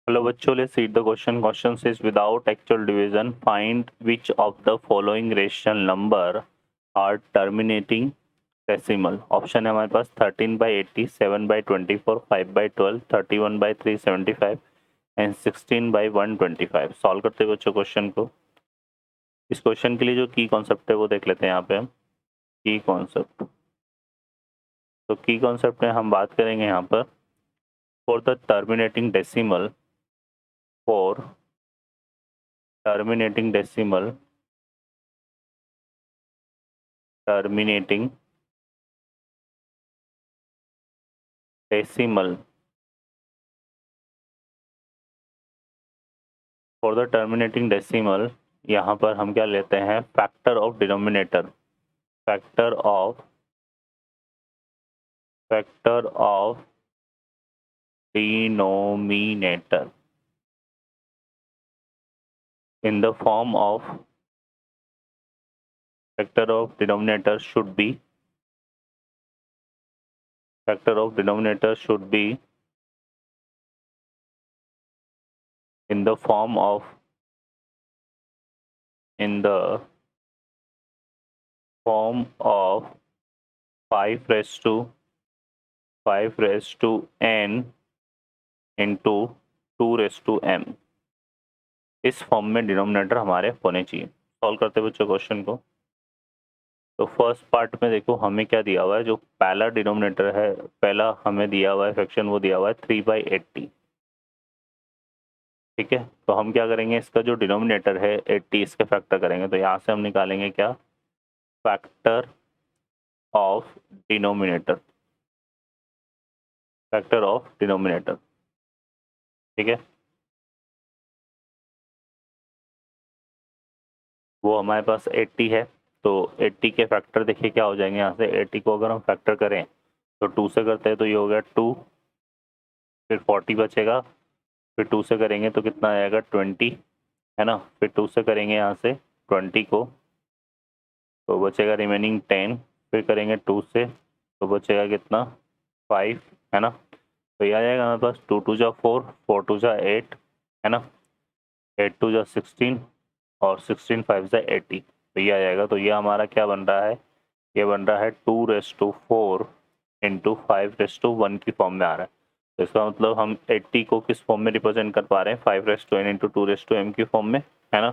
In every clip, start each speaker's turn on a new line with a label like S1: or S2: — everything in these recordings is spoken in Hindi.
S1: Hello bachcho, let's read the question. Question says without actual division, find which of the following rational number are terminating decimal. Option है हमारे पास 13/80, 7/24, 5/12, 31/375 एंड 16/125. सॉल्व करते हुए बच्चों क्वेश्चन को, इस क्वेश्चन के लिए जो की कॉन्सेप्ट है वो देख लेते हैं यहाँ पे हम. की कॉन्सेप्ट, तो की कॉन्सेप्ट में हम बात करेंगे यहाँ पर for the terminating decimal, for terminating decimal, terminating decimal, for the terminating decimal यहाँ पर हम क्या लेते हैं, factor of denominator, factor of denominator in the form of factor of denominator should be, factor of denominator should be in the form of, in the form of 5 raised to n into 2 raised to m. इस फॉर्म में डिनोमिनेटर हमारे होने चाहिए. सॉल्व करते हैं बच्चों क्वेश्चन को. तो फर्स्ट पार्ट में देखो हमें क्या दिया हुआ है, जो पहला डिनोमिनेटर है, पहला हमें दिया हुआ है फ्रैक्शन, वो दिया हुआ है 3/80. ठीक है, तो हम क्या करेंगे, इसका जो डिनोमिनेटर है 80, इसके फैक्टर करेंगे. तो यहाँ से हम निकालेंगे क्या, factor of denominator, factor of denominator. ठीक है, वो हमारे पास 80 है. तो 80 के फैक्टर देखिए क्या हो जाएंगे, यहाँ से 80 को अगर हम फैक्टर करें तो 2 से करते हैं तो ये हो गया 2, फिर 40 बचेगा, फिर 2 से करेंगे तो कितना आएगा 20, है ना. फिर 2 से करेंगे यहाँ से 20 को, तो बचेगा रिमेनिंग 10, फिर करेंगे 2 से तो बचेगा कितना 5, है ना. तो ये आ जाएगा हमारे पास 2 2 जा 4, 4 2 जा 8, है ना, 8 2 जा 16 और 16 5 जा 80. तो ये आ जाएगा. तो ये हमारा क्या बन रहा है, ये बन रहा है 2⁴ इंटू 5⁻1 की फॉर्म में आ रहा है. तो इसका मतलब हम 80 को किस फॉर्म में रिप्रेजेंट कर पा रहे हैं, 5⁻n इंटू 2⁻m की फॉर्म में, है ना.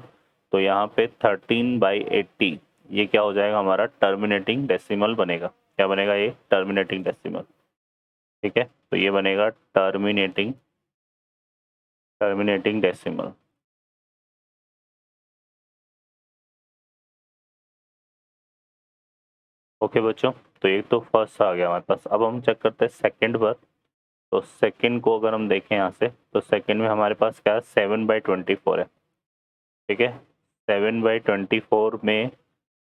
S1: तो यहाँ पे 13/80 ये क्या हो जाएगा, हमारा टर्मिनेटिंग डेसिमल बनेगा. क्या बनेगा, ये टर्मिनेटिंग डेसिमल. ठीक है, तो ये बनेगा टर्मिनेटिंग डेसिमल. ओके बच्चों, तो ये तो फर्स्ट आ गया हमारे पास. अब हम चेक करते हैं सेकंड पर. तो सेकंड को अगर हम देखें यहाँ से, तो सेकंड में हमारे पास क्या है, 7/24 है. ठीक है, 7/24 में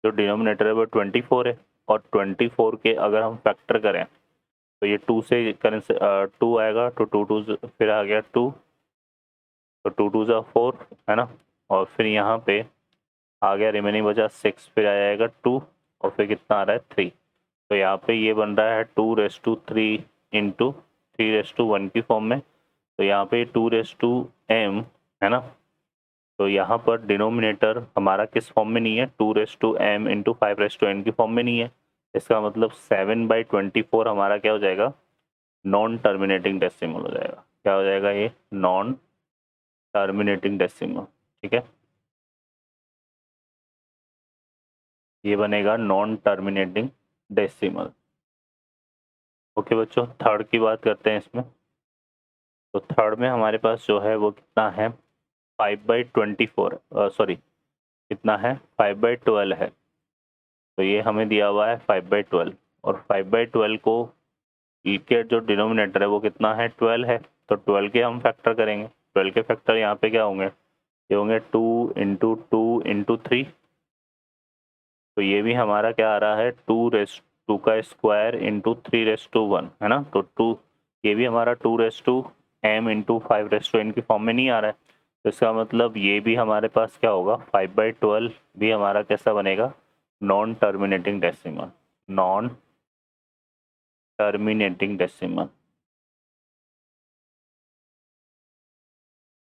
S1: जो डिनोमिनेटर है वो 24 है, और 24 के अगर हम फैक्टर करें तो ये 2 से करें, 2 आएगा तो 2 2 फिर आ गया 2, तो 2 2 जा 4, है ना. और फिर यहाँ पे आ गया रिमेनिंग बचा 6, फिर आ जाएगा 2 और फिर कितना आ रहा है 3. तो यहाँ पे ये बन रहा है 2⁻³ इंटू 3⁻1 की फॉर्म में. तो यहाँ पे 2⁻m, है ना. तो यहाँ पर डिनोमिनेटर हमारा किस फॉर्म में नहीं है, 2⁻m इंटू 5⁻n की फॉर्म में नहीं है. इसका मतलब 7/24 हमारा क्या हो जाएगा, नॉन टर्मिनेटिंग डेसिमल हो जाएगा. क्या हो जाएगा, ये नॉन टर्मिनेटिंग डेसिमल. ठीक है, ये बनेगा नॉन टर्मिनेटिंग डेसिमल. ओके बच्चों, थर्ड की बात करते हैं इसमें. तो थर्ड में हमारे पास जो है वो कितना है, 5/24, सॉरी कितना है, 5/12 है. तो ये हमें दिया हुआ है 5/12, और 5/12 को के जो डिनोमिनेटर है वो कितना है, 12 है. तो 12 के हम फैक्टर करेंगे. 12 के फैक्टर यहाँ पे क्या होंगे, ये होंगे 2 इंटू 2 इंटू 3. तो ये भी हमारा क्या आ रहा है, 2 का स्क्वायर इंटू 3⁻1, है ना. तो 2, ये भी हमारा 2⁻m इंटू 5⁻n की फॉर्म में नहीं आ रहा है. तो इसका मतलब ये भी हमारे पास क्या होगा, 5/12 भी हमारा कैसा बनेगा, non terminating decimal, non terminating decimal.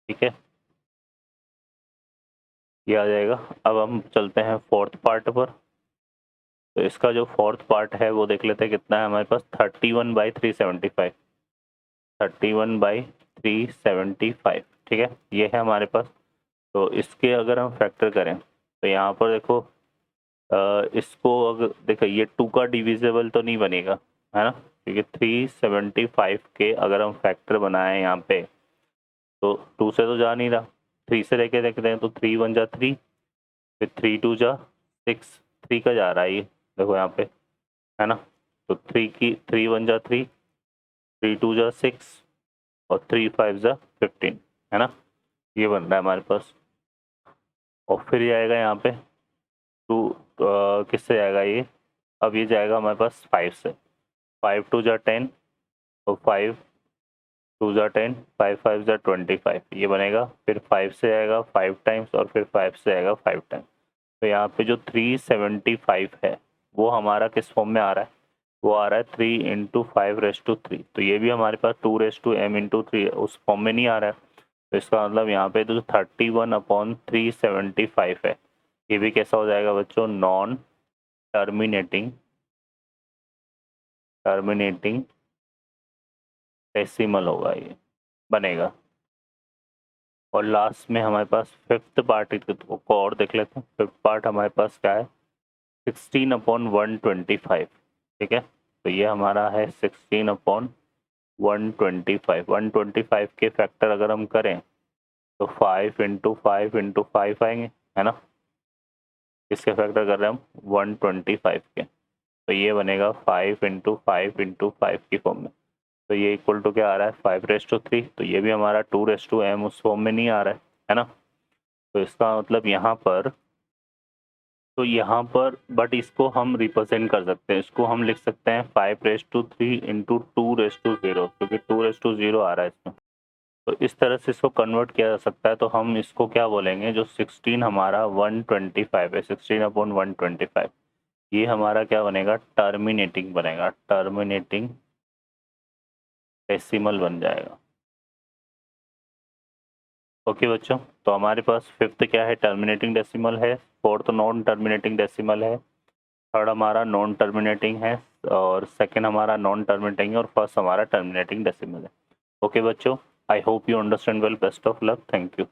S1: ठीक है, ये आ जाएगा। अब हम चलते हैं फोर्थ पार्ट पर। तो इसका जो फोर्थ पार्ट है वो देख लेते हैं कितना है हमारे पास, 31/375। 31/375, ठीक है, ये है हमारे पास। तो इसके अगर हम फैक्टर करें तो यहाँ पर देखो, इसको अगर देखो ये 2 का डिविजिबल तो नहीं बनेगा, है ना, क्योंकि 375 के अगर हम फैक्टर बनाए यहाँ पे तो 2 से तो जा नहीं रहा, 3 से लेके देखते हैं तो 3 1 जा 3, फिर 3 2 जा 6, 3 का जा रहा है ये, देखो यहाँ पे, है ना। तो 3 की 3 1 जा 3, 3 2 जा 6 और 3 5 जा 15, है ना, ये बन रहा है हमारे पास। और फिर ये आएगा यहाँ पे 2, किससे जाएगा ये, अब ये जाएगा हमारे पास 5 से, 5 2 जा 10 और 5 2 जा 10, 5 5 जा 25, ये बनेगा। फिर 5 से आएगा 5 टाइम्स और फिर 5 से आएगा 5 टाइम्स। तो यहाँ पे जो 375 है वो हमारा किस फॉर्म में आ रहा है, वो आ रहा है 3 इंटू 5⁻3। तो ये भी हमारे पास 2⁻m�3 उस फॉर्म में नहीं आ रहा है। तो इसका मतलब यहाँ पे जो 31/375 है ये भी कैसा हो जाएगा बच्चों, नॉन टर्मिनेटिंग डेसिमल होगा, ये बनेगा। और लास्ट में हमारे पास फिफ्थ पार्ट को और देख लेते हैं। फिफ्थ पार्ट हमारे पास क्या है, 16/125, ठीक है। तो ये हमारा है 16/125। 125 के फैक्टर अगर हम करें तो 5 इंटू 5 इंटू 5 आएंगे, है ना। इसके फैक्टर कर रहे हैं हम 125 के, तो ये बनेगा 5 इंटू 5 इंटू 5 की फॉर्म में। तो ये इक्वल टू क्या आ रहा है, 5⁻3। तो ये भी हमारा 2⁻m उस फॉर्म में नहीं आ रहा है ना। तो इसका मतलब यहाँ पर बट इसको हम रिप्रेजेंट कर सकते हैं, इसको हम लिख सकते हैं 5⁻3 इंटू 2�0, क्योंकि 2�0 आ रहा है इसमें। तो इस तरह से इसको कन्वर्ट किया जा सकता है। तो हम इसको क्या बोलेंगे, जो 16 हमारा 125 है, 16/125, ये हमारा क्या बनेगा, टर्मिनेटिंग बनेगा, टर्मिनेटिंग डेसिमल बन जाएगा। ओके बच्चों, तो हमारे पास फिफ्थ क्या है, टर्मिनेटिंग डेसिमल है, फोर्थ नॉन टर्मिनेटिंग डेसिमल है, थर्ड हमारा नॉन टर्मिनेटिंग है, और सेकंड हमारा नॉन टर्मिनेटिंग है, और फर्स्ट हमारा टर्मिनेटिंग डेसिमल है। ओके बच्चों, I hope you understand well, best of luck, thank you.